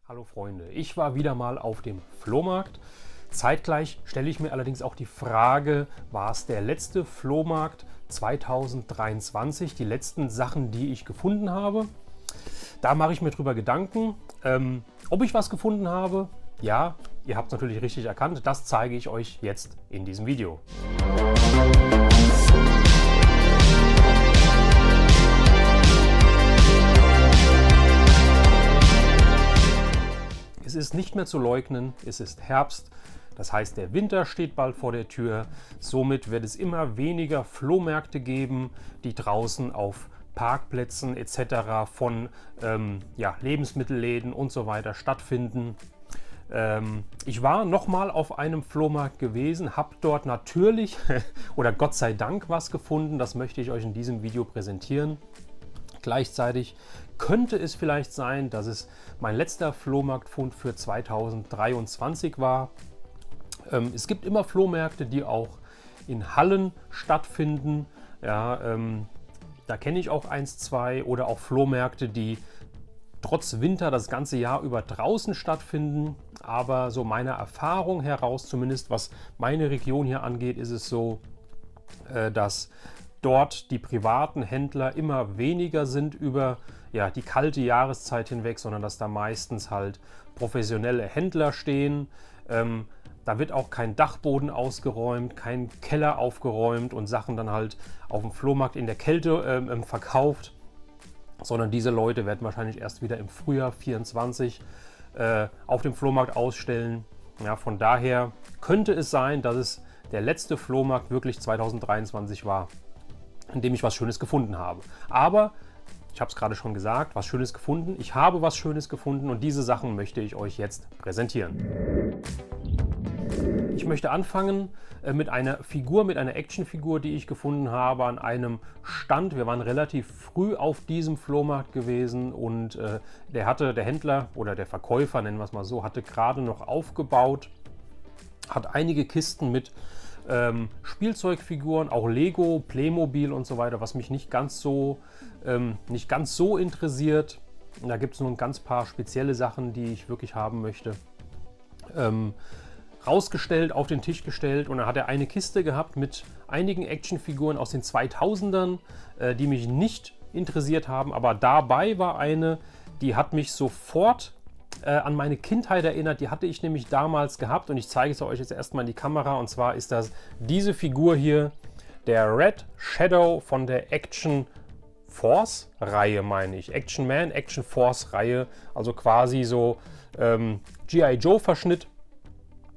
Hallo Freunde, ich war wieder mal auf dem Flohmarkt. Zeitgleich stelle ich mir allerdings auch die Frage, war es der letzte Flohmarkt 2023, die letzten Sachen, die ich gefunden habe? Da mache ich mir drüber Gedanken. Ob ich was gefunden habe? Ja, ihr habt es natürlich richtig erkannt, das zeige ich euch jetzt in diesem Video. Es ist nicht mehr zu leugnen, es ist Herbst, das heißt der Winter steht bald vor der Tür, somit wird es immer weniger Flohmärkte geben, die draußen auf Parkplätzen etc. von Lebensmittelläden und so weiter stattfinden. Ich war nochmal auf einem Flohmarkt gewesen, habe dort natürlich oder Gott sei Dank was gefunden, das möchte ich euch in diesem Video präsentieren. Gleichzeitig könnte es vielleicht sein, dass es mein letzter Flohmarktfund für 2023 war. Es gibt immer Flohmärkte, die auch in Hallen stattfinden. Ja, da kenne ich auch 1, 2 oder auch Flohmärkte, die trotz Winter das ganze Jahr über draußen stattfinden. Aber so meiner Erfahrung heraus, zumindest was meine Region hier angeht, ist es so, dass dort die privaten Händler immer weniger sind über die kalte Jahreszeit hinweg, sondern dass da meistens halt professionelle Händler stehen. Da wird auch kein Dachboden ausgeräumt, kein Keller aufgeräumt und Sachen dann halt auf dem Flohmarkt in der Kälte verkauft, sondern diese Leute werden wahrscheinlich erst wieder im Frühjahr 2024 auf dem Flohmarkt ausstellen. Ja, von daher könnte es sein, dass es der letzte Flohmarkt wirklich 2023 war, in dem ich was Schönes gefunden habe. Aber ich habe es gerade schon gesagt, was Schönes gefunden. Ich habe was Schönes gefunden und diese Sachen möchte ich euch jetzt präsentieren. Ich möchte anfangen mit einer Figur, mit einer Actionfigur, die ich gefunden habe an einem Stand. Wir waren relativ früh auf diesem Flohmarkt gewesen und der Händler oder der Verkäufer, nennen wir es mal so, hatte gerade noch aufgebaut, hat einige Kisten mit Spielzeugfiguren, auch Lego, Playmobil und so weiter, was mich nicht ganz so interessiert. Da gibt es nur ein ganz paar spezielle Sachen, die ich wirklich haben möchte. Rausgestellt, auf den Tisch gestellt und dann hat er eine Kiste gehabt mit einigen Actionfiguren aus den 2000ern, die mich nicht interessiert haben, aber dabei war eine, die hat mich sofort an meine Kindheit erinnert, die hatte ich nämlich damals gehabt und ich zeige es euch jetzt erstmal in die Kamera und zwar ist das diese Figur hier, der Red Shadow von der Action Force Reihe, meine ich. Action Man, Action Force Reihe, also quasi so G.I. Joe Verschnitt.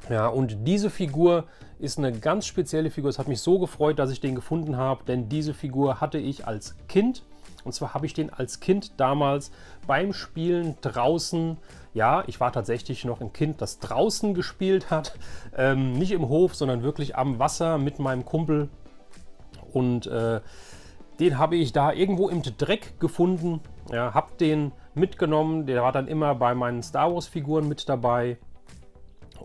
Ja, und diese Figur ist eine ganz spezielle Figur. Es hat mich so gefreut, dass ich den gefunden habe, denn diese Figur hatte ich als Kind. Und zwar habe ich den als Kind damals beim Spielen draußen, ja, ich war tatsächlich noch ein Kind, das draußen gespielt hat, nicht im Hof, sondern wirklich am Wasser mit meinem Kumpel. Und den habe ich da irgendwo im Dreck gefunden, ja, habe den mitgenommen, der war dann immer bei meinen Star Wars Figuren mit dabei.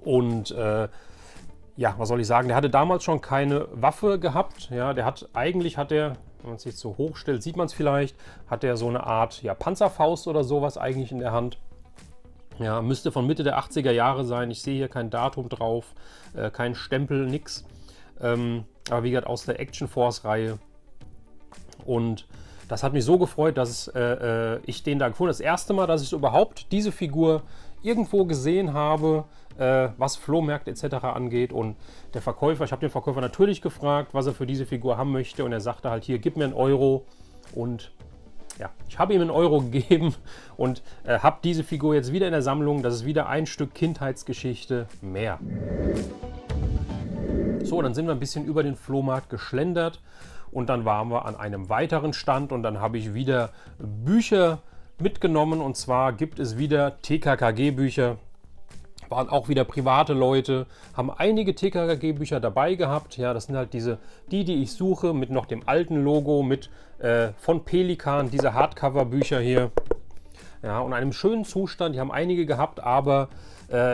Und was soll ich sagen, der hatte damals schon keine Waffe gehabt, ja, eigentlich hat er, wenn man es jetzt so hochstellt, sieht man es vielleicht, hat er so eine Art Panzerfaust oder sowas eigentlich in der Hand. Ja, müsste von Mitte der 80er Jahre sein. Ich sehe hier kein Datum drauf, kein Stempel, nix. Aber wie gesagt, aus der Action Force Reihe. Und das hat mich so gefreut, dass ich den da gefunden habe. Das erste Mal, dass ich überhaupt diese Figur irgendwo gesehen habe, was Flohmärkte etc. angeht. Und der Verkäufer, ich habe den Verkäufer natürlich gefragt, was er für diese Figur haben möchte. Und er sagte halt, hier, gib mir einen Euro. Und ja, ich habe ihm einen Euro gegeben und habe diese Figur jetzt wieder in der Sammlung. Das ist wieder ein Stück Kindheitsgeschichte mehr. So, dann sind wir ein bisschen über den Flohmarkt geschlendert. Und dann waren wir an einem weiteren Stand und dann habe ich wieder Bücher mitgenommen. Und zwar gibt es wieder TKKG-Bücher. Waren auch wieder private Leute, haben einige TKKG-Bücher dabei gehabt. Ja, das sind halt die ich suche, mit noch dem alten Logo, mit von Pelikan, diese Hardcover-Bücher hier. Ja, und einem schönen Zustand. Die haben einige gehabt, aber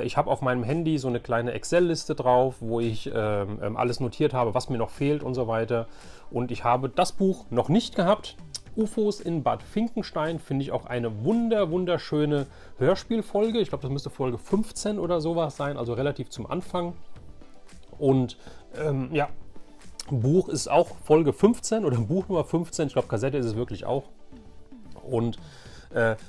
ich habe auf meinem Handy so eine kleine Excel-Liste drauf, wo ich alles notiert habe, was mir noch fehlt und so weiter. Und ich habe das Buch noch nicht gehabt. UFOs in Bad Finkenstein finde ich auch eine wunderschöne Hörspielfolge. Ich glaube, das müsste Folge 15 oder sowas sein, also relativ zum Anfang. Und ja, Buch ist auch Folge 15 oder Buch Nummer 15. Ich glaube, Kassette ist es wirklich auch. Und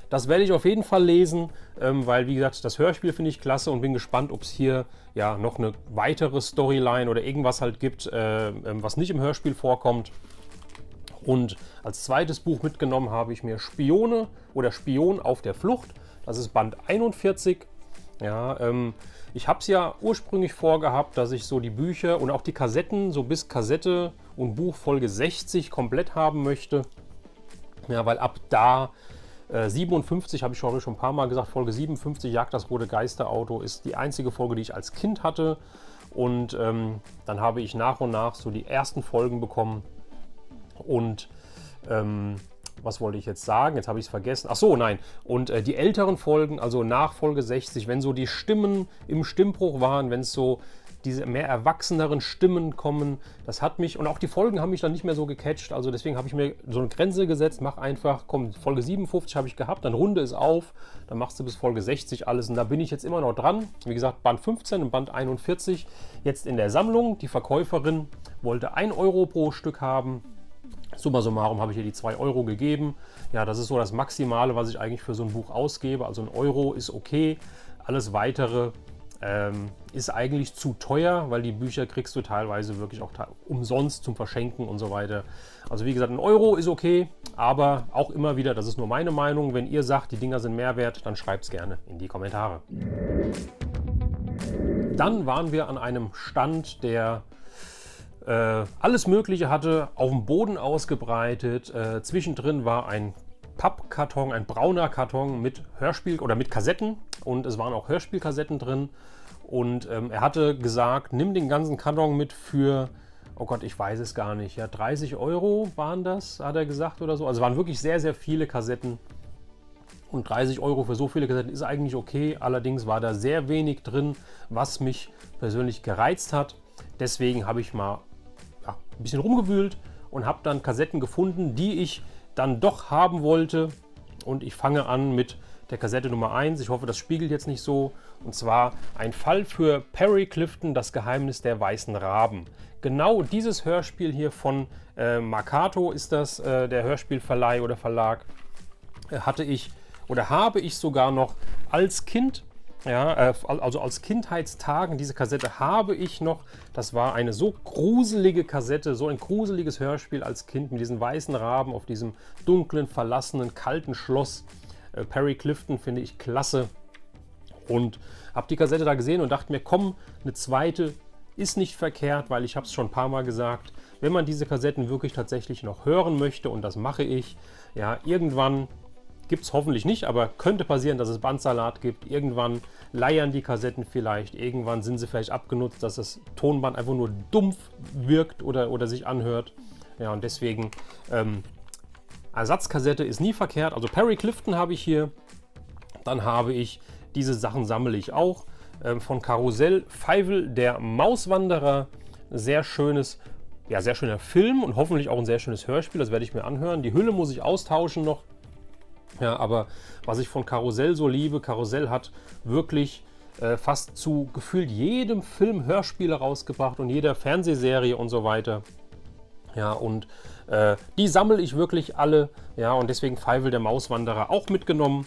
das werde ich auf jeden Fall lesen, weil, wie gesagt, das Hörspiel finde ich klasse und bin gespannt, ob es hier ja noch eine weitere Storyline oder irgendwas halt gibt, was nicht im Hörspiel vorkommt. Und als zweites Buch mitgenommen habe ich mir Spione oder Spion auf der Flucht. Das ist Band 41. Ja, ich habe es ja ursprünglich vorgehabt, dass ich so die Bücher und auch die Kassetten so bis Kassette und Buch Folge 60 komplett haben möchte. Ja, weil ab da 57, habe ich schon ein paar Mal gesagt, Folge 57, Jagd das rote Geisterauto, ist die einzige Folge, die ich als Kind hatte. Und dann habe ich nach und nach so die ersten Folgen bekommen. Und was wollte ich jetzt sagen? Jetzt habe ich es vergessen. Ach so, nein. Und die älteren Folgen, also nach Folge 60, wenn so die Stimmen im Stimmbruch waren, wenn es so diese mehr erwachseneren Stimmen kommen, das hat mich, und auch die Folgen haben mich dann nicht mehr so gecatcht, also deswegen habe ich mir so eine Grenze gesetzt, mach einfach, komm, Folge 57 habe ich gehabt, dann runde es auf, dann machst du bis Folge 60 alles und da bin ich jetzt immer noch dran. Wie gesagt, Band 15 und Band 41 jetzt in der Sammlung. Die Verkäuferin wollte 1 Euro pro Stück haben. Summa summarum habe ich ihr die 2 Euro gegeben. Ja, das ist so das Maximale, was ich eigentlich für so ein Buch ausgebe. Also 1 Euro ist okay. Alles Weitere ist eigentlich zu teuer, weil die Bücher kriegst du teilweise wirklich auch umsonst zum Verschenken und so weiter. Also wie gesagt, 1 Euro ist okay, aber auch immer wieder, das ist nur meine Meinung. Wenn ihr sagt, die Dinger sind mehr wert, dann schreibt es gerne in die Kommentare. Dann waren wir an einem Stand, der alles Mögliche hatte, auf dem Boden ausgebreitet. Zwischendrin war ein Pappkarton, ein brauner Karton mit Hörspiel oder mit Kassetten und es waren auch Hörspielkassetten drin. Und er hatte gesagt, nimm den ganzen Karton mit für, oh Gott, ich weiß es gar nicht, ja, 30 Euro waren das, hat er gesagt oder so. Also es waren wirklich sehr viele Kassetten. Und 30 Euro für so viele Kassetten ist eigentlich okay. Allerdings war da sehr wenig drin, was mich persönlich gereizt hat. Deswegen habe ich mal ein bisschen rumgewühlt und habe dann Kassetten gefunden, die ich dann doch haben wollte. Und ich fange an mit der Kassette Nummer 1. Ich hoffe, das spiegelt jetzt nicht so. Und zwar ein Fall für Perry Clifton, das Geheimnis der weißen Raben. Genau dieses Hörspiel hier von Marcato ist das, der Hörspielverleih oder Verlag, hatte ich oder habe ich sogar noch als Kind. Ja, also als Kindheitstagen, diese Kassette habe ich noch. Das war eine so gruselige Kassette, so ein gruseliges Hörspiel als Kind mit diesen weißen Raben auf diesem dunklen, verlassenen, kalten Schloss. Perry Clifton finde ich klasse. Und habe die Kassette da gesehen und dachte mir, komm, eine zweite ist nicht verkehrt, weil ich habe es schon ein paar Mal gesagt, wenn man diese Kassetten wirklich tatsächlich noch hören möchte, und das mache ich, ja, irgendwann gibt es hoffentlich nicht, aber könnte passieren, dass es Bandsalat gibt. Irgendwann leiern die Kassetten vielleicht. Irgendwann sind sie vielleicht abgenutzt, dass das Tonband einfach nur dumpf wirkt oder sich anhört. Ja, und deswegen Ersatzkassette ist nie verkehrt. Also Perry Clifton habe ich hier. Dann habe ich, diese Sachen sammle ich auch. Von Karussell, Feivel, der Mauswanderer. Sehr schönes, ja, sehr schöner Film und hoffentlich auch ein sehr schönes Hörspiel. Das werde ich mir anhören. Die Hülle muss ich austauschen noch. Ja, aber was ich von Karussell so liebe, Karussell hat wirklich fast zu gefühlt jedem Film Hörspiele rausgebracht und jeder Fernsehserie und so weiter. Ja, und die sammle ich wirklich alle. Ja, und deswegen Feivel der Mauswanderer auch mitgenommen.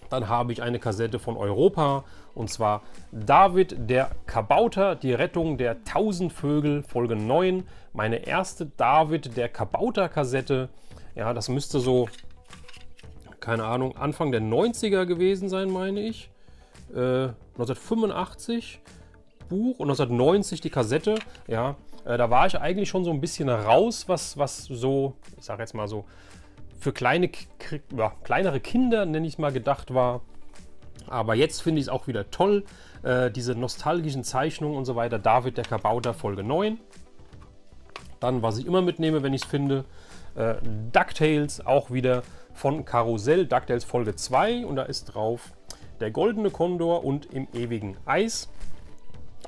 Dann habe ich eine Kassette von Europa und zwar David der Kabauter, die Rettung der 1000 Vögel, Folge 9. Meine erste David der Kabauter Kassette. Ja, das müsste so, keine Ahnung, Anfang der 90er gewesen sein, meine ich. 1985 Buch und 1990 die Kassette. Ja, da war ich eigentlich schon so ein bisschen raus, was so, ich sage jetzt mal so, für kleinere Kinder, nenne ich es mal, gedacht war. Aber jetzt finde ich es auch wieder toll, diese nostalgischen Zeichnungen und so weiter. David der Kabauter, Folge 9. Dann, was ich immer mitnehme, wenn ich es finde, DuckTales, auch wieder von Karussell, DuckTales Folge 2. Und da ist drauf der goldene Kondor und im ewigen Eis.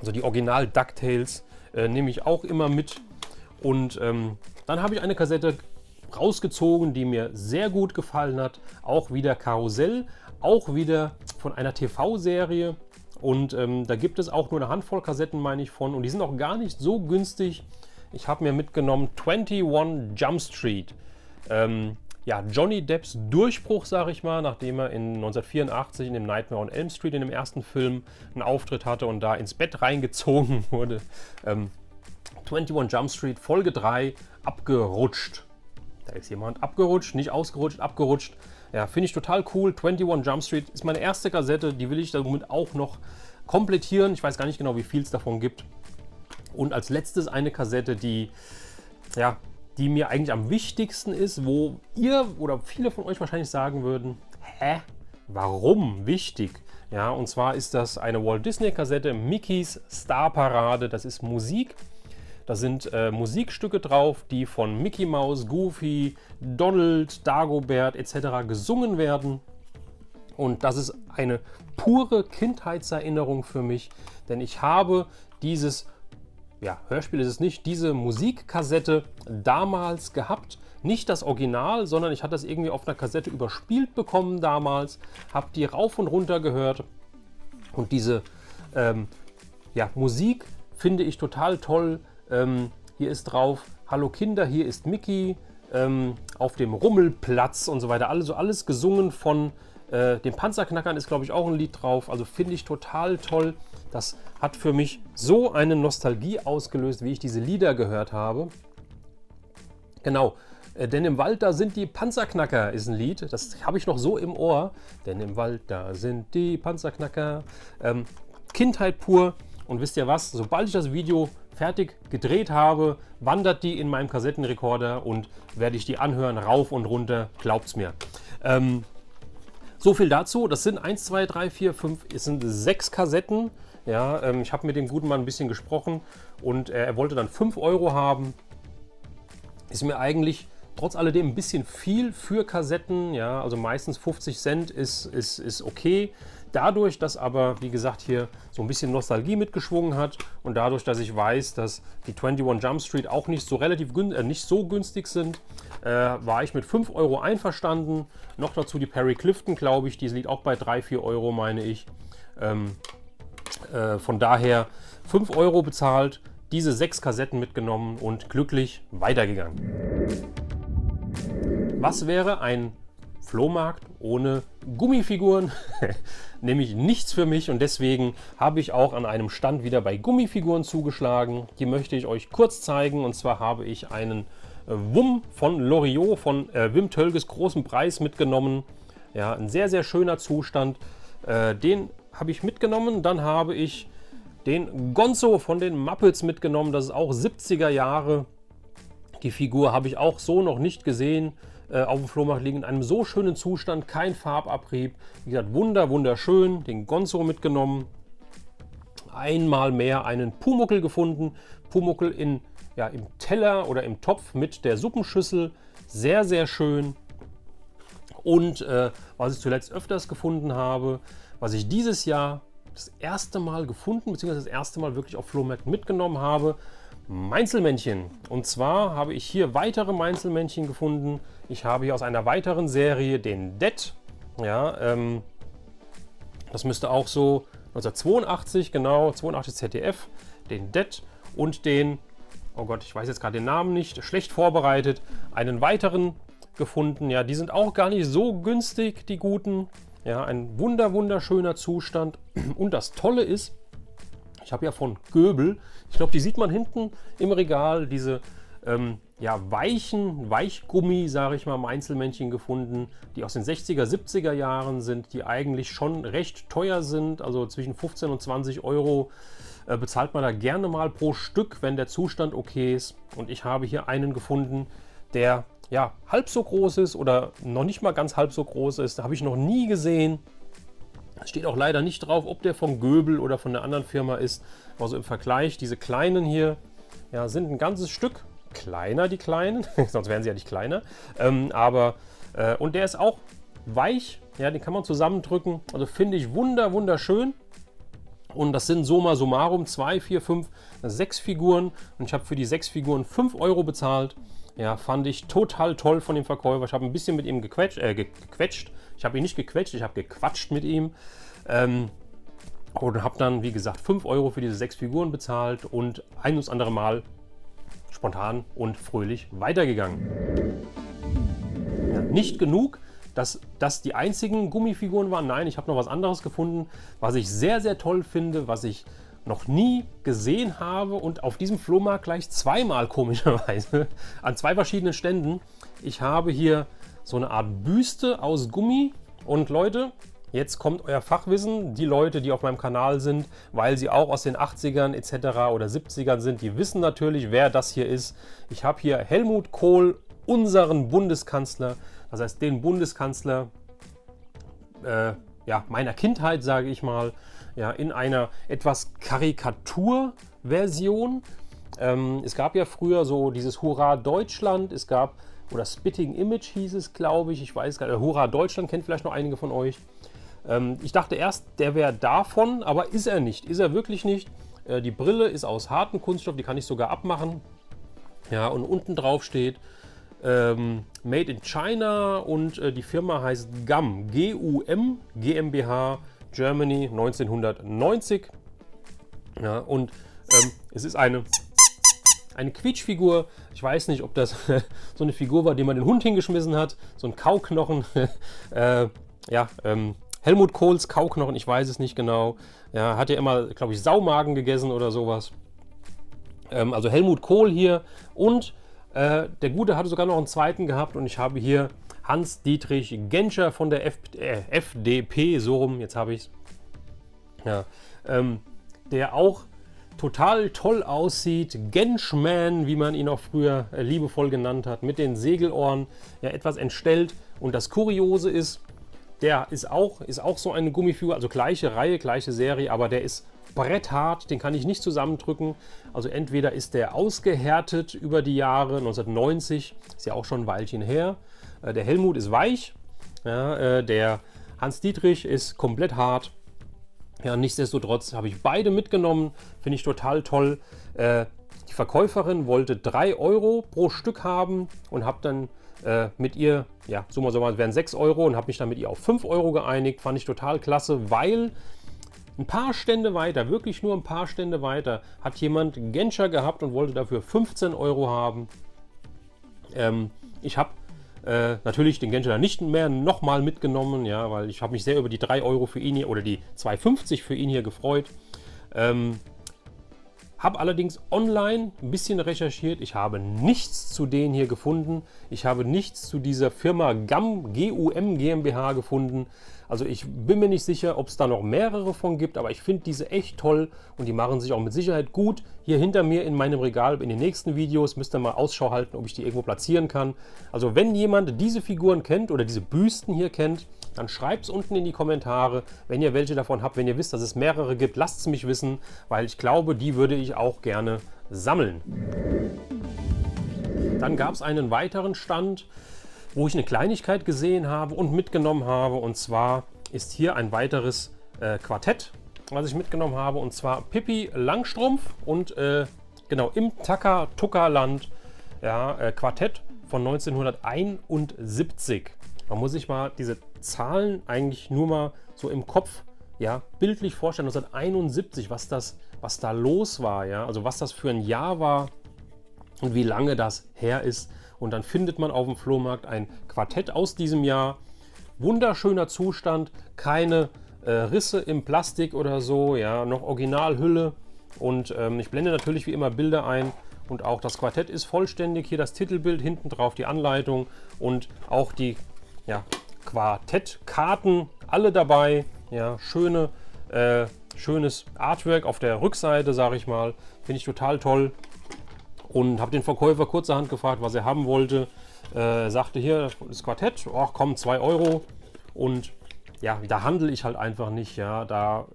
Also die Original DuckTales nehme ich auch immer mit. Und dann habe ich eine Kassette rausgezogen, die mir sehr gut gefallen hat. Auch wieder Karussell, auch wieder von einer TV-Serie. Und da gibt es auch nur eine Handvoll Kassetten, meine ich, von. Und die sind auch gar nicht so günstig. Ich habe mir mitgenommen 21 Jump Street. Ja, Johnny Depps Durchbruch, sage ich mal, nachdem er in 1984 in dem Nightmare on Elm Street in dem ersten Film einen Auftritt hatte und da ins Bett reingezogen wurde. 21 Jump Street, Folge 3, abgerutscht. Da ist jemand abgerutscht, nicht ausgerutscht, abgerutscht. Ja, finde ich total cool. 21 Jump Street ist meine erste Kassette, die will ich damit auch noch komplettieren. Ich weiß gar nicht genau, wie viel es davon gibt. Und als letztes eine Kassette, die mir eigentlich am wichtigsten ist, wo ihr oder viele von euch wahrscheinlich sagen würden, hä, warum wichtig? Ja, und zwar ist das eine Walt Disney Kassette, Mickeys Starparade, das ist Musik. Da sind Musikstücke drauf, die von Mickey Mouse, Goofy, Donald, Dagobert etc. gesungen werden. Und das ist eine pure Kindheitserinnerung für mich, denn ich habe dieses Hörspiel ist es nicht, diese Musikkassette damals gehabt. Nicht das Original, sondern ich hatte das irgendwie auf einer Kassette überspielt bekommen damals. Habe die rauf und runter gehört. Und diese Musik finde ich total toll. Hier ist drauf, hallo Kinder, hier ist Mickey. Auf dem Rummelplatz und so weiter. Also alles gesungen von den Panzerknackern ist, glaube ich, auch ein Lied drauf. Also finde ich total toll. Das hat für mich so eine Nostalgie ausgelöst, wie ich diese Lieder gehört habe. Genau, denn im Wald, da sind die Panzerknacker, ist ein Lied. Das habe ich noch so im Ohr. Denn im Wald, da sind die Panzerknacker. Kindheit pur. Und wisst ihr was? Sobald ich das Video fertig gedreht habe, wandert die in meinem Kassettenrekorder und werde ich die anhören, rauf und runter. Glaubt's mir. So viel dazu. Das sind 1, 2, 3, 4, 5, es sind 6 Kassetten. Ja, ich habe mit dem guten Mann ein bisschen gesprochen und er wollte dann 5 Euro haben. Ist mir eigentlich trotz alledem ein bisschen viel für Kassetten. Ja, also meistens 50 Cent ist okay. Dadurch, dass aber, wie gesagt, hier so ein bisschen Nostalgie mitgeschwungen hat und dadurch, dass ich weiß, dass die 21 Jump Street auch nicht so nicht so günstig sind, war ich mit 5 Euro einverstanden. Noch dazu die Perry Clifton, glaube ich, die liegt auch bei 3, 4 Euro, meine ich. Von daher 5 Euro bezahlt, diese 6 Kassetten mitgenommen und glücklich weitergegangen. Was wäre ein Flohmarkt ohne Gummifiguren? Nämlich nichts für mich und deswegen habe ich auch an einem Stand wieder bei Gummifiguren zugeschlagen. Die möchte ich euch kurz zeigen und zwar habe ich einen Wum von Loriot von Wim Tölges großen Preis mitgenommen. Ja, ein sehr, sehr schöner Zustand. Den habe ich mitgenommen. Dann habe ich den Gonzo von den Muppets mitgenommen. Das ist auch 70er Jahre. Die Figur habe ich auch so noch nicht gesehen. Auf dem Flohmarkt liegen in einem so schönen Zustand, kein Farbabrieb. Wie gesagt, wunderschön. Den Gonzo mitgenommen. Einmal mehr einen Pumuckl gefunden. Pumuckl im Teller oder im Topf mit der Suppenschüssel. Sehr, sehr schön. Und was ich zuletzt öfters gefunden habe, was ich dieses Jahr das erste Mal gefunden, beziehungsweise das erste Mal wirklich auf Flohmärkten mitgenommen habe, Mainzelmännchen. Und zwar habe ich hier weitere Mainzelmännchen gefunden. Ich habe hier aus einer weiteren Serie den Det. Ja, das müsste auch so 1982, genau, 82 ZDF, den Det und den, oh Gott, ich weiß jetzt gerade den Namen nicht, schlecht vorbereitet, einen weiteren gefunden. Ja, die sind auch gar nicht so günstig, die guten. Ja, ein wunderschöner Zustand. Und das Tolle ist, ich habe ja von Göbel, ich glaube, die sieht man hinten im Regal, diese Weichgummi, sage ich mal, Mainzelmännchen gefunden, die aus den 60er, 70er Jahren sind, die eigentlich schon recht teuer sind, also zwischen 15 und 20 Euro bezahlt man da gerne mal pro Stück, wenn der Zustand okay ist. Und ich habe hier einen gefunden, der ja halb so groß ist oder noch nicht mal ganz halb so groß ist. Da habe ich noch nie gesehen. Es steht auch leider nicht drauf, ob der vom Göbel oder von der anderen Firma ist. Also im Vergleich, diese kleinen hier ja, sind ein ganzes Stück kleiner, die kleinen. Sonst wären sie ja nicht kleiner. Und der ist auch weich. Ja, den kann man zusammendrücken. Also finde ich wunderschön. Und das sind summa summarum 2, 4, 5, 6 Figuren. Und ich habe für die 6 Figuren 5 Euro bezahlt. Ja, fand ich total toll von dem Verkäufer. Ich habe ein bisschen mit ihm gequetscht. Ich habe ihn nicht gequetscht, ich habe gequatscht mit ihm. Und habe dann, wie gesagt, 5 Euro für diese 6 Figuren bezahlt und ein ums andere Mal spontan und fröhlich weitergegangen. Ja, nicht genug, dass das die einzigen Gummifiguren waren. Nein, ich habe noch was anderes gefunden, was ich sehr, sehr toll finde, was ich noch nie gesehen habe und auf diesem Flohmarkt gleich zweimal komischerweise an 2 verschiedenen Ständen. Ich habe hier so eine Art Büste aus Gummi und Leute, jetzt kommt euer Fachwissen. Die Leute, die auf meinem Kanal sind, weil sie auch aus den 80ern etc. oder 70ern sind, die wissen natürlich, wer das hier ist. Ich habe hier Helmut Kohl, unseren Bundeskanzler, das heißt den Bundeskanzler ja, meiner Kindheit, sage ich mal, ja, in einer etwas Karikaturversion. Es gab ja früher so dieses Hurra Deutschland, es gab, oder Spitting Image hieß es, glaube ich, weiß gar nicht, Hurra Deutschland kennt vielleicht noch einige von euch. Ich dachte erst, der wäre davon, aber ist er nicht, ist er wirklich nicht. Die Brille ist aus hartem Kunststoff, die kann ich sogar abmachen. Ja, und unten drauf steht Made in China und die Firma heißt GUM, G-U-M, GmbH, Germany 1990. Ja, und es ist eine Quietschfigur. Ich weiß nicht, ob das so eine Figur war, die man den Hund hingeschmissen hat. So ein Kauknochen. Ja, Helmut Kohls Kauknochen, ich weiß es nicht genau. Ja, hat ja immer, glaube ich, Saumagen gegessen oder sowas. Also Helmut Kohl hier und der Gute hatte sogar noch einen zweiten gehabt und ich habe hier Hans-Dietrich Genscher von der FDP, so rum, jetzt habe ich es. Ja, der auch total toll aussieht. Genschman, wie man ihn auch früher liebevoll genannt hat, mit den Segelohren, ja, etwas entstellt. Und das Kuriose ist, der ist auch so eine Gummifigur, also gleiche Reihe, gleiche Serie, aber der ist bretthart, den kann ich nicht zusammendrücken. Also entweder ist der ausgehärtet über die Jahre, 1990, ist ja auch schon ein Weilchen her. Der Helmut ist weich, ja, der Hans-Dietrich ist komplett hart. Ja, nichtsdestotrotz habe ich beide mitgenommen, finde ich total toll. Die Verkäuferin wollte 3 Euro pro Stück haben und habe dann mit ihr, ja, summa summarum wären 6 Euro und habe mich dann mit ihr auf 5 Euro geeinigt. Fand ich total klasse, weil ein paar Stände weiter, wirklich nur ein paar Stände weiter, hat jemand Genscher gehabt und wollte dafür 15 Euro haben. Ich habe natürlich den Genscher nicht mehr nochmal mitgenommen, ja, weil ich habe mich sehr über die 3 Euro für ihn hier oder die 2,50 für ihn hier gefreut. Habe allerdings online ein bisschen recherchiert. Ich habe nichts zu denen hier gefunden. Ich habe nichts zu dieser Firma GUM, G-U-M GmbH gefunden. Also ich bin mir nicht sicher, ob es da noch mehrere von gibt, aber ich finde diese echt toll und die machen sich auch mit Sicherheit gut. Hier hinter mir in meinem Regal in den nächsten Videos müsst ihr mal Ausschau halten, ob ich die irgendwo platzieren kann. Also wenn jemand diese Figuren kennt oder diese Büsten hier kennt, dann schreibt es unten in die Kommentare, wenn ihr welche davon habt. Wenn ihr wisst, dass es mehrere gibt, lasst es mich wissen, weil ich glaube, die würde ich auch gerne sammeln. Dann gab es einen weiteren Stand, wo ich eine Kleinigkeit gesehen habe und mitgenommen habe. Und zwar ist hier ein weiteres Quartett, was ich mitgenommen habe. Und zwar Pippi Langstrumpf und genau im Taka-Tuka-Land, ja, Quartett von 1971. Man muss sich mal diese Zahlen eigentlich nur mal so im Kopf, ja, bildlich vorstellen. 1971, was da los war, ja, also was das für ein Jahr war und wie lange das her ist. Und dann findet man auf dem Flohmarkt ein Quartett aus diesem Jahr. Wunderschöner Zustand, keine Risse im Plastik oder so, ja, noch Originalhülle. Und ich blende natürlich wie immer Bilder ein. Und auch das Quartett ist vollständig. Hier das Titelbild, hinten drauf die Anleitung und auch die, ja, Quartettkarten, alle dabei. Ja, schönes Artwork auf der Rückseite, sage ich mal. Finde ich total toll. Und habe den Verkäufer kurzerhand gefragt, was er haben wollte. Sagte hier, das Quartett, ach komm, 2 Euro. Und ja, da handle ich halt einfach nicht. Ja, da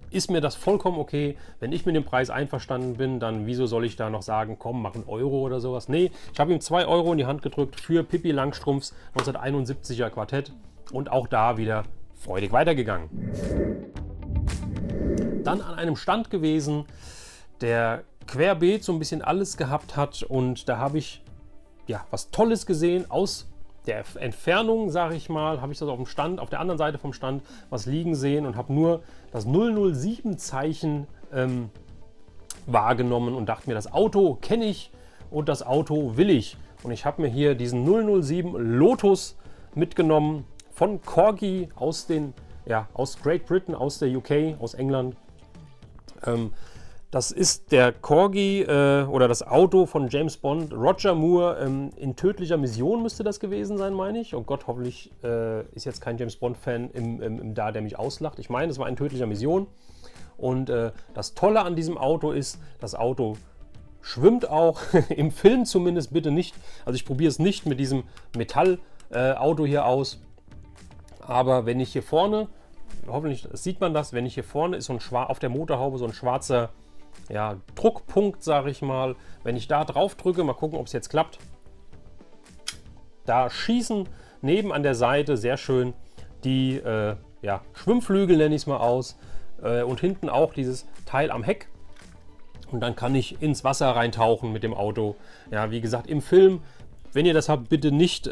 ist mir das vollkommen okay. Wenn ich mit dem Preis einverstanden bin, dann wieso soll ich da noch sagen, komm, mach 1 Euro oder sowas. Nee, ich habe ihm 2 Euro in die Hand gedrückt für Pippi Langstrumpfs 1971er Quartett. Und auch da wieder freudig weitergegangen. Dann an einem Stand gewesen, der querbeet so ein bisschen alles gehabt hat. Und da habe ich ja, was Tolles gesehen aus der Entfernung, sage ich mal, habe ich das auf dem Stand, auf der anderen Seite vom Stand was liegen sehen und habe nur das 007-Zeichen wahrgenommen und dachte mir, das Auto kenne ich und das Auto will ich. Und ich habe mir hier diesen 007 Lotus mitgenommen von Corgi aus Great Britain, aus der UK, aus England. Das ist der Corgi oder das Auto von James Bond, Roger Moore, in tödlicher Mission müsste das gewesen sein, meine ich. Oh Gott, hoffentlich ist jetzt kein James Bond-Fan da, der mich auslacht. Ich meine, es war in tödlicher Mission. Und das Tolle an diesem Auto ist, das Auto schwimmt auch, im Film zumindest bitte nicht. Also ich probiere es nicht mit diesem Metallauto hier aus. Aber wenn ich hier vorne, hoffentlich sieht man das, wenn ich hier vorne ist so ein auf der Motorhaube so ein schwarzer Druckpunkt, sage ich mal. Wenn ich da drauf drücke, mal gucken, ob es jetzt klappt. Da schießen neben an der Seite sehr schön die Schwimmflügel, nenne ich es mal aus. Und hinten auch dieses Teil am Heck. Und dann kann ich ins Wasser reintauchen mit dem Auto. Ja, wie gesagt, im Film, wenn ihr das habt, bitte nicht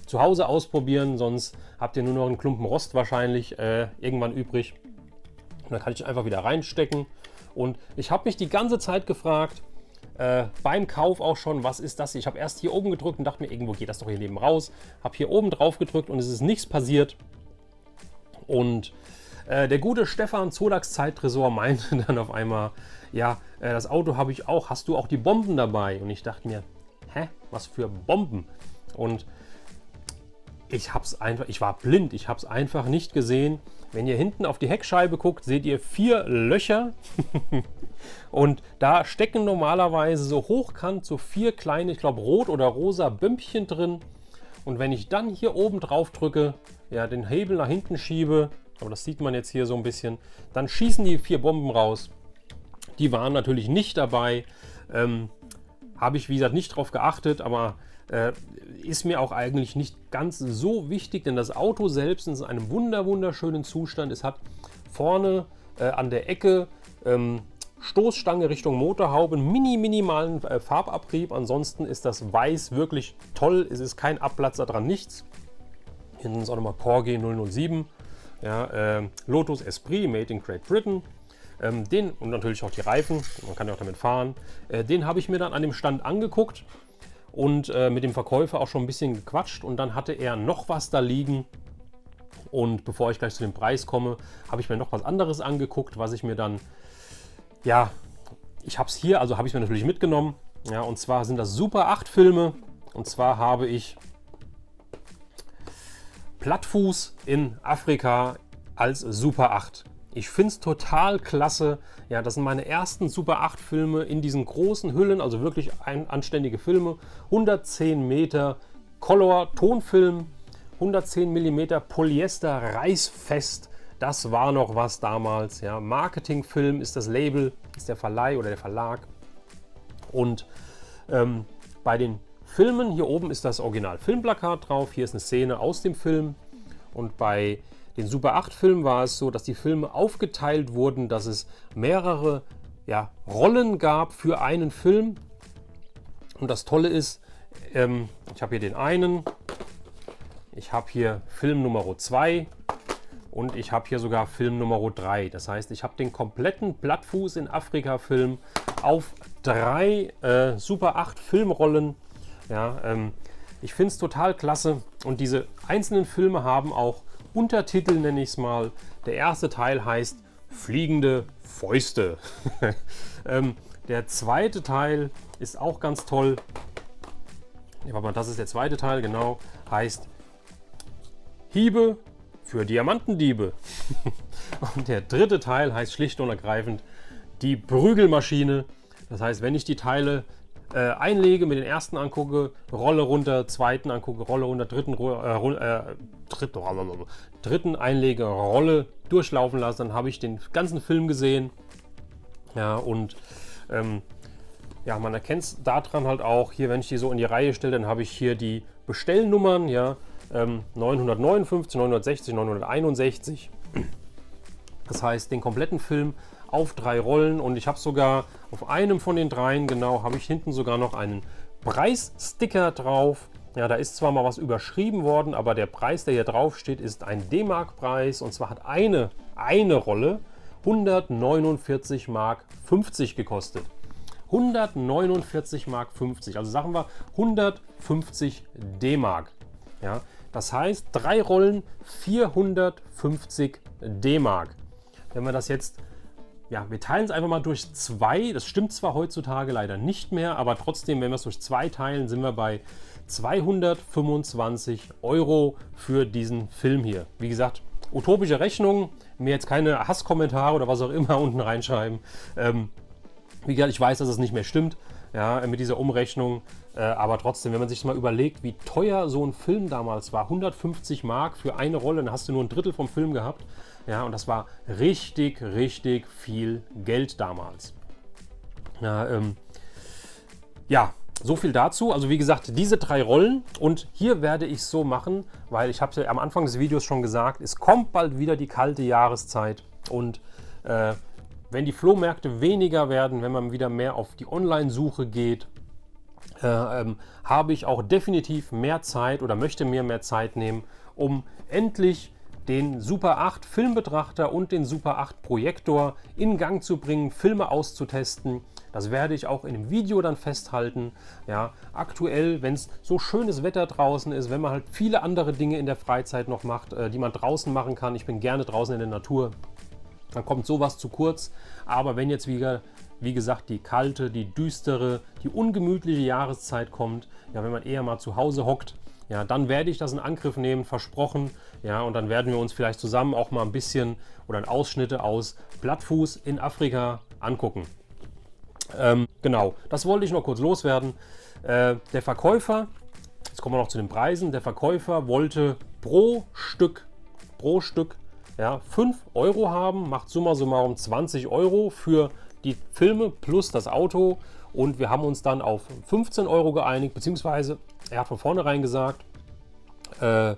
zu Hause ausprobieren, sonst habt ihr nur noch einen Klumpen Rost wahrscheinlich irgendwann übrig. Und dann kann ich einfach wieder reinstecken. Und ich habe mich die ganze Zeit gefragt, beim Kauf auch schon, was ist das? Ich habe erst hier oben gedrückt und dachte mir, irgendwo geht das doch hier neben raus. Habe hier oben drauf gedrückt und es ist nichts passiert. Und der gute Stefan Zolaks Zeittresor meinte dann auf einmal, das Auto habe ich auch, hast du auch die Bomben dabei? Und ich dachte mir, was für Bomben? Und ich war blind, ich habe es einfach nicht gesehen. Wenn ihr hinten auf die Heckscheibe guckt, seht ihr 4 Löcher und da stecken normalerweise so hochkant so 4 kleine, ich glaube rot oder rosa Bömpchen drin. Und wenn ich dann hier oben drauf drücke, den Hebel nach hinten schiebe, aber das sieht man jetzt hier so ein bisschen, dann schießen die 4 Bomben raus. Die waren natürlich nicht dabei, habe ich wie gesagt nicht drauf geachtet, aber ist mir auch eigentlich nicht ganz so wichtig, denn das Auto selbst ist in einem wunderschönen Zustand. Es hat vorne an der Ecke Stoßstange Richtung Motorhaube, einen minimalen Farbabrieb. Ansonsten ist das Weiß wirklich toll. Es ist kein Abplatzer dran, nichts. Hinten ist auch nochmal Corgi 007, Lotus Esprit, made in Great Britain. Und natürlich auch die Reifen, man kann ja auch damit fahren. Den habe ich mir dann an dem Stand angeguckt und mit dem Verkäufer auch schon ein bisschen gequatscht und dann hatte er noch was da liegen. Und bevor ich gleich zu dem Preis komme, habe ich mir noch was anderes angeguckt, was ich mir dann, ich habe es hier, also habe ich mir natürlich mitgenommen. Ja, und zwar sind das Super 8 Filme. Und zwar habe ich Plattfuß in Afrika als Super 8. Ich finde es total klasse. Ja, das sind meine ersten Super 8 Filme in diesen großen Hüllen, also wirklich anständige Filme. 110 Meter Color Tonfilm, 110 mm Polyester reißfest. Das war noch was damals. Ja. Marketingfilm ist das Label, ist der Verleih oder der Verlag. Und bei den Filmen, hier oben ist das Original-Filmplakat drauf. Hier ist eine Szene aus dem Film. Und bei den Super 8 Filmen war es so, dass die Filme aufgeteilt wurden, dass es mehrere Rollen gab für einen Film. Und das Tolle ist, ich habe hier den einen, ich habe hier Film Nummer 2 und ich habe hier sogar Film Nummer 3. Das heißt, ich habe den kompletten Plattfuß in Afrika Film auf 3 Super 8 Filmrollen. Ja, ich finde es total klasse und diese einzelnen Filme haben auch Untertitel, nenne ich es mal. Der erste Teil heißt Fliegende Fäuste. Der zweite Teil ist auch ganz toll. Das ist der zweite Teil, genau. Heißt Hiebe für Diamantendiebe. Und der dritte Teil heißt schlicht und ergreifend die Prügelmaschine. Das heißt, wenn ich die Teile einlege, mit den ersten angucke, Rolle runter, zweiten angucke, Rolle runter, dritten einlege, Rolle durchlaufen lasse, dann habe ich den ganzen Film gesehen. Ja, und man erkennt es daran halt auch, hier, wenn ich die so in die Reihe stelle, dann habe ich hier die Bestellnummern, 959, 960, 961. Das heißt, den kompletten Film auf 3 Rollen und ich habe sogar auf einem von den 3, genau, habe ich hinten sogar noch einen Preissticker drauf. Ja, da ist zwar mal was überschrieben worden, aber der Preis, der hier drauf steht, ist ein D-Mark-Preis. Und zwar hat eine Rolle 149,50 Mark gekostet. 149,50 Mark, also sagen wir 150 D-Mark. Ja, das heißt, 3 Rollen 450 D-Mark. Wenn wir das jetzt, ja, wir teilen es einfach mal durch 2, das stimmt zwar heutzutage leider nicht mehr, aber trotzdem, wenn wir es durch 2 teilen, sind wir bei 225 Euro für diesen Film hier. Wie gesagt, utopische Rechnung, mir jetzt keine Hasskommentare oder was auch immer unten reinschreiben. Wie gesagt, ich weiß, dass es nicht mehr stimmt, ja, mit dieser Umrechnung, aber trotzdem, wenn man sich mal überlegt, wie teuer so ein Film damals war, 150 Mark für eine Rolle, dann hast du nur ein Drittel vom Film gehabt, ja, und das war richtig, richtig viel Geld damals. Ja, so viel dazu. Also wie gesagt, diese 3 Rollen, und hier werde ich es so machen, weil ich habe es ja am Anfang des Videos schon gesagt, es kommt bald wieder die kalte Jahreszeit, und wenn die Flohmärkte weniger werden, wenn man wieder mehr auf die Online-Suche geht, habe ich auch definitiv mehr Zeit oder möchte mir mehr Zeit nehmen, um endlich den Super 8 Filmbetrachter und den Super 8 Projektor in Gang zu bringen, Filme auszutesten. Das werde ich auch in dem Video dann festhalten. Ja, aktuell, wenn es so schönes Wetter draußen ist, wenn man halt viele andere Dinge in der Freizeit noch macht, die man draußen machen kann. Ich bin gerne draußen in der Natur. Dann kommt sowas zu kurz. Aber wenn jetzt wieder, wie gesagt, die kalte, die düstere, die ungemütliche Jahreszeit kommt, ja, wenn man eher mal zu Hause hockt, ja, dann werde ich das in Angriff nehmen, versprochen. Ja, und dann werden wir uns vielleicht zusammen auch mal ein bisschen oder Ausschnitte aus Plattfuß in Afrika angucken. Genau, das wollte ich noch kurz loswerden. Der Verkäufer, jetzt kommen wir noch zu den Preisen, der Verkäufer wollte pro Stück ja, 5 Euro haben, macht summa summarum 20 Euro für die Filme plus das Auto, und wir haben uns dann auf 15 Euro geeinigt, beziehungsweise er hat von vornherein gesagt, er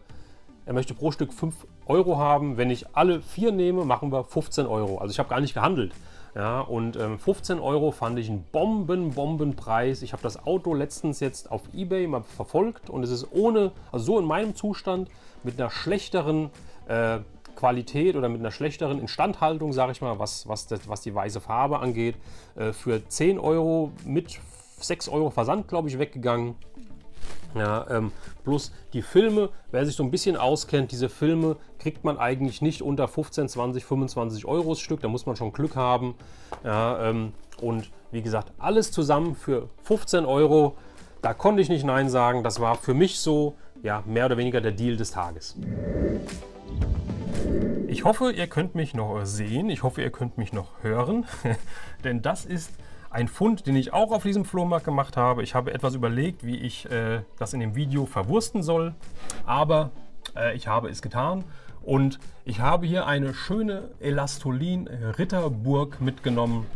möchte pro Stück 5 Euro haben. Wenn ich alle 4 nehme, machen wir 15 Euro. Also ich habe gar nicht gehandelt. Ja, und 15 Euro fand ich einen Bombenpreis. Ich habe das Auto letztens jetzt auf eBay mal verfolgt, und es ist ohne, also so in meinem Zustand, mit einer schlechteren Qualität oder mit einer schlechteren Instandhaltung, sage ich mal, was die weiße Farbe angeht, für 10 Euro mit 6 Euro Versand, glaube ich, weggegangen. Ja, plus die Filme, wer sich so ein bisschen auskennt, diese Filme kriegt man eigentlich nicht unter 15, 20, 25 Euro das Stück, da muss man schon Glück haben. Ja, und wie gesagt, alles zusammen für 15 Euro, da konnte ich nicht Nein sagen, das war für mich so, ja, mehr oder weniger der Deal des Tages. Ich hoffe, ihr könnt mich noch sehen, ich hoffe, ihr könnt mich noch hören, denn das ist ein Fund, den ich auch auf diesem Flohmarkt gemacht habe. Ich habe etwas überlegt, wie ich das in dem Video verwursten soll, aber ich habe es getan, und ich habe hier eine schöne Elastolin Ritterburg mitgenommen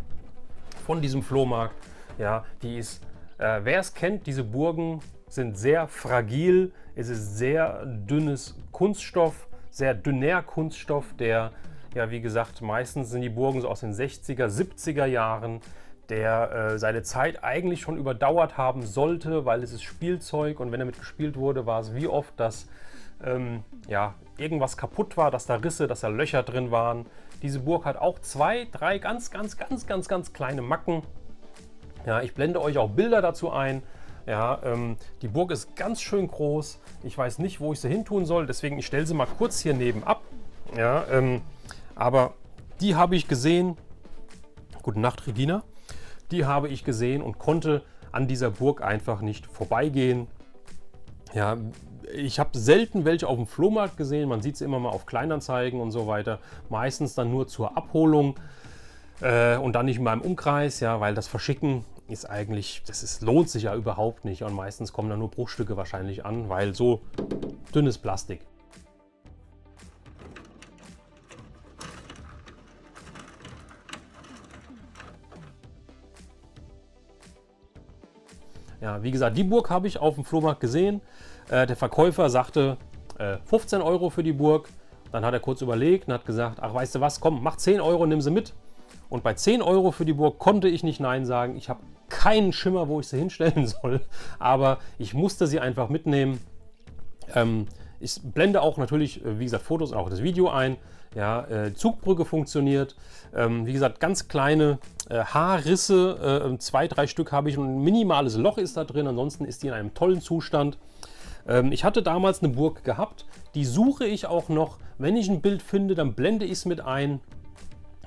von diesem Flohmarkt. Ja, die ist, wer es kennt, diese Burgen sind sehr fragil. Es ist sehr dünnes Kunststoff, sehr dünner Kunststoff, der, ja, wie gesagt, meistens sind die Burgen so aus den 60er, 70er Jahren, der seine Zeit eigentlich schon überdauert haben sollte, weil es ist Spielzeug, und wenn damit gespielt wurde, war es wie oft, dass ja, irgendwas kaputt war, dass da Risse, dass da Löcher drin waren. Diese Burg hat auch 2, 3 ganz kleine Macken. Ja, ich blende euch auch Bilder dazu ein. Ja, die Burg ist ganz schön groß. Ich weiß nicht, wo ich sie hin tun soll, deswegen ich stelle sie mal kurz hier nebenab. Ja, aber die habe ich gesehen. Gute Nacht, Regina. Die habe ich gesehen und konnte an dieser Burg einfach nicht vorbeigehen. Ja, ich habe selten welche auf dem Flohmarkt gesehen. Man sieht sie immer mal auf Kleinanzeigen und so weiter. Meistens dann nur zur Abholung und dann nicht in meinem Umkreis, ja, weil das Verschicken ist eigentlich, lohnt sich ja überhaupt nicht. Und meistens kommen dann nur Bruchstücke wahrscheinlich an, weil so dünnes Plastik. Ja, wie gesagt, die Burg habe ich auf dem Flohmarkt gesehen. Der Verkäufer sagte 15 Euro für die Burg. Dann hat er kurz überlegt und hat gesagt, ach, weißt du was, komm, mach 10 Euro, nimm sie mit. Und bei 10 Euro für die Burg konnte ich nicht Nein sagen. Ich habe keinen Schimmer, wo ich sie hinstellen soll, aber ich musste sie einfach mitnehmen. Ich blende auch natürlich, wie gesagt, Fotos und auch das Video ein. Ja, Zugbrücke funktioniert. Wie gesagt, ganz kleine Haarrisse, 2, 3 Stück habe ich und ein minimales Loch ist da drin. Ansonsten ist die in einem tollen Zustand. Ich hatte damals eine Burg gehabt, die suche ich auch noch. Wenn ich ein Bild finde, dann blende ich es mit ein.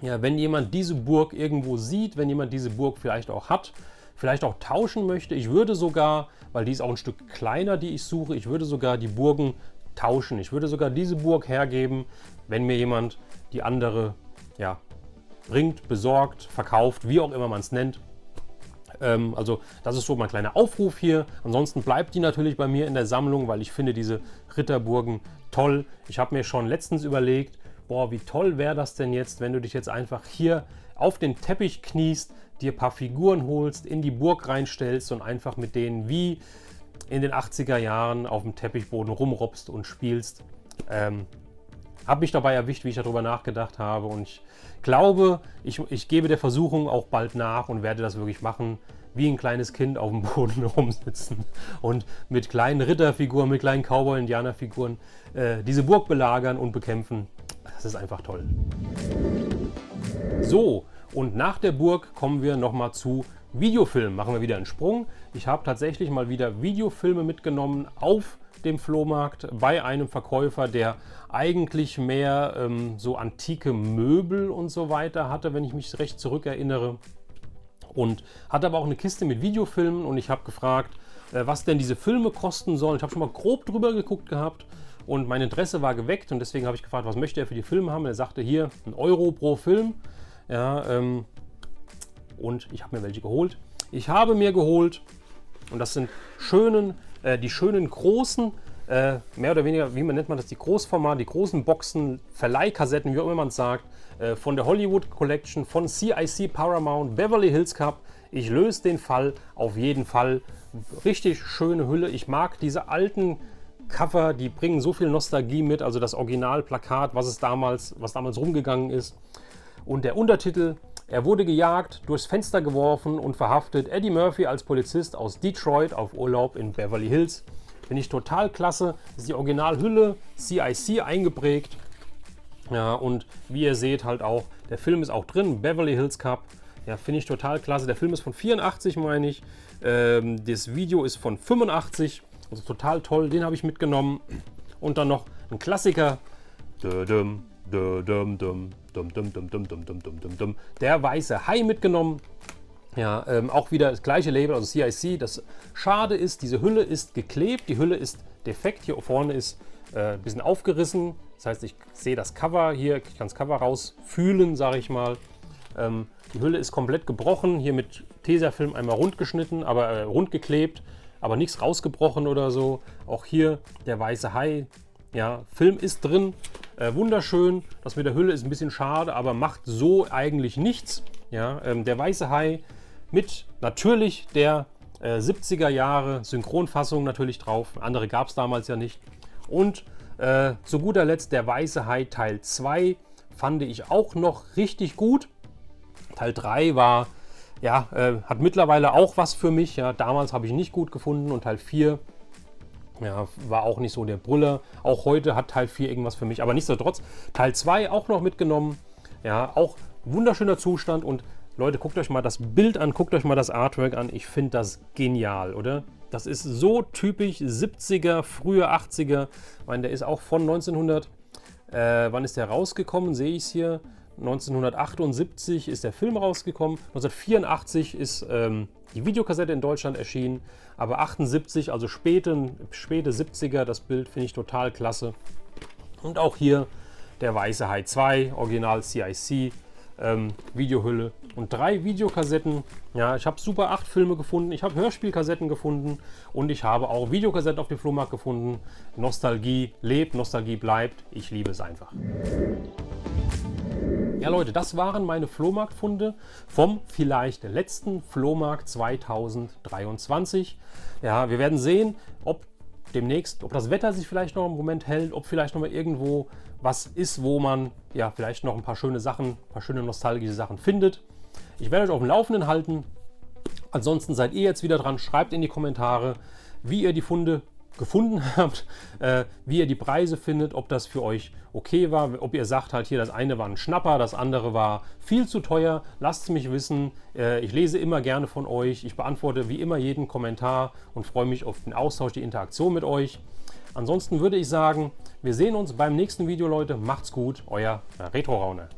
Ja, wenn jemand diese Burg irgendwo sieht, wenn jemand diese Burg vielleicht auch hat, vielleicht auch tauschen möchte, ich würde sogar, weil die ist auch ein Stück kleiner, die ich suche, ich würde sogar die Burgen tauschen. Ich würde sogar diese Burg hergeben, wenn mir jemand die andere, ja, bringt, besorgt, verkauft, wie auch immer man es nennt. Also das ist so mein kleiner Aufruf hier. Ansonsten bleibt die natürlich bei mir in der Sammlung, weil ich finde diese Ritterburgen toll. Ich habe mir schon letztens überlegt, boah, wie toll wäre das denn jetzt, wenn du dich jetzt einfach hier auf den Teppich kniest, dir ein paar Figuren holst, in die Burg reinstellst und einfach mit denen wie in den 80er Jahren auf dem Teppichboden rumrobbst und spielst. Habe mich dabei erwischt, wie ich darüber nachgedacht habe, und ich glaube, ich gebe der Versuchung auch bald nach und werde das wirklich machen, wie ein kleines Kind auf dem Boden rumsitzen und mit kleinen Ritterfiguren, mit kleinen Cowboy-Indianer-Figuren diese Burg belagern und bekämpfen. Das ist einfach toll. So, und nach der Burg kommen wir nochmal zu Videofilmen. Machen wir wieder einen Sprung. Ich habe tatsächlich mal wieder Videofilme mitgenommen auf dem Flohmarkt bei einem Verkäufer, der eigentlich mehr so antike Möbel und so weiter hatte, wenn ich mich recht zurückerinnere. Und hatte aber auch eine Kiste mit Videofilmen, und ich habe gefragt, was denn diese Filme kosten sollen. Ich habe schon mal grob drüber geguckt gehabt und mein Interesse war geweckt, und deswegen habe ich gefragt, was möchte er für die Filme haben. Er sagte hier 1 Euro pro Film. Ja, und ich habe mir welche geholt. Ich habe mir geholt, und das sind die schönen großen, mehr oder weniger, wie nennt man das, die Großformat, die großen Boxen, Verleihkassetten, wie auch immer man es sagt, von der Hollywood Collection, von CIC Paramount, Beverly Hills Cop. Ich löse den Fall auf jeden Fall. Richtig schöne Hülle. Ich mag diese alten Cover, die bringen so viel Nostalgie mit, also das Originalplakat, was damals rumgegangen ist. Und der Untertitel: Er wurde gejagt, durchs Fenster geworfen und verhaftet. Eddie Murphy als Polizist aus Detroit auf Urlaub in Beverly Hills. Finde ich total klasse. Das ist die Originalhülle, CIC eingeprägt. Ja, und wie ihr seht halt auch, der Film ist auch drin, Beverly Hills Cop. Ja, finde ich total klasse. Der Film ist von 84, meine ich. Das Video ist von 85. Also total toll, den habe ich mitgenommen. Und dann noch ein Klassiker. Der weiße Hai mitgenommen. Ja, auch wieder das gleiche Label, also CIC. Das Schade ist, diese Hülle ist geklebt, die Hülle ist defekt. Hier vorne ist ein bisschen aufgerissen. Das heißt, ich sehe das Cover hier, ich kann das Cover rausfühlen, sage ich mal. Die Hülle ist komplett gebrochen, hier mit Tesafilm einmal rund geschnitten, aber rund geklebt, aber nichts rausgebrochen oder so. Auch hier der weiße Hai. Ja, Film ist drin, wunderschön. Das mit der Hülle ist ein bisschen schade, aber macht so eigentlich nichts. Ja, der weiße Hai mit natürlich der 70er Jahre Synchronfassung natürlich drauf. Andere gab es damals ja nicht. Und zu guter Letzt der weiße Hai Teil 2 fand ich auch noch richtig gut. Teil 3 war, ja, hat mittlerweile auch was für mich. Ja, damals habe ich nicht gut gefunden, und Teil 4 ja, war auch nicht so der Brüller. Auch heute hat Teil 4 irgendwas für mich. Aber nichtsdestotrotz, Teil 2 auch noch mitgenommen. Ja, auch wunderschöner Zustand. Und Leute, guckt euch mal das Bild an, guckt euch mal das Artwork an. Ich finde das genial, oder? Das ist so typisch 70er, frühe 80er. Ich meine, der ist auch von 1900. Wann ist der rausgekommen? Sehe ich es hier. 1978 ist der Film rausgekommen. 1984 ist die Videokassette in Deutschland erschienen. Aber 78, also späte 70er, das Bild finde ich total klasse. Und auch hier der weiße Hai 2, Original CIC, Videohülle und 3 Videokassetten. Ja, ich habe Super 8 Filme gefunden, ich habe Hörspielkassetten gefunden und ich habe auch Videokassetten auf dem Flohmarkt gefunden. Nostalgie lebt, Nostalgie bleibt. Ich liebe es einfach. Ja Leute, das waren meine Flohmarktfunde vom vielleicht letzten Flohmarkt 2023. Ja, wir werden sehen, ob das Wetter sich vielleicht noch im Moment hält, ob vielleicht noch mal irgendwo was ist, wo man ja vielleicht noch ein paar schöne Sachen, ein paar schöne nostalgische Sachen findet. Ich werde euch auf dem Laufenden halten. Ansonsten seid ihr jetzt wieder dran, schreibt in die Kommentare, wie ihr die Funde gefunden habt, wie ihr die Preise findet, ob das für euch okay war, ob ihr sagt halt hier, das eine war ein Schnapper, das andere war viel zu teuer, lasst es mich wissen. Ich lese immer gerne von euch, ich beantworte wie immer jeden Kommentar und freue mich auf den Austausch, die Interaktion mit euch. Ansonsten würde ich sagen, wir sehen uns beim nächsten Video, Leute. Macht's gut, euer Retro Raune.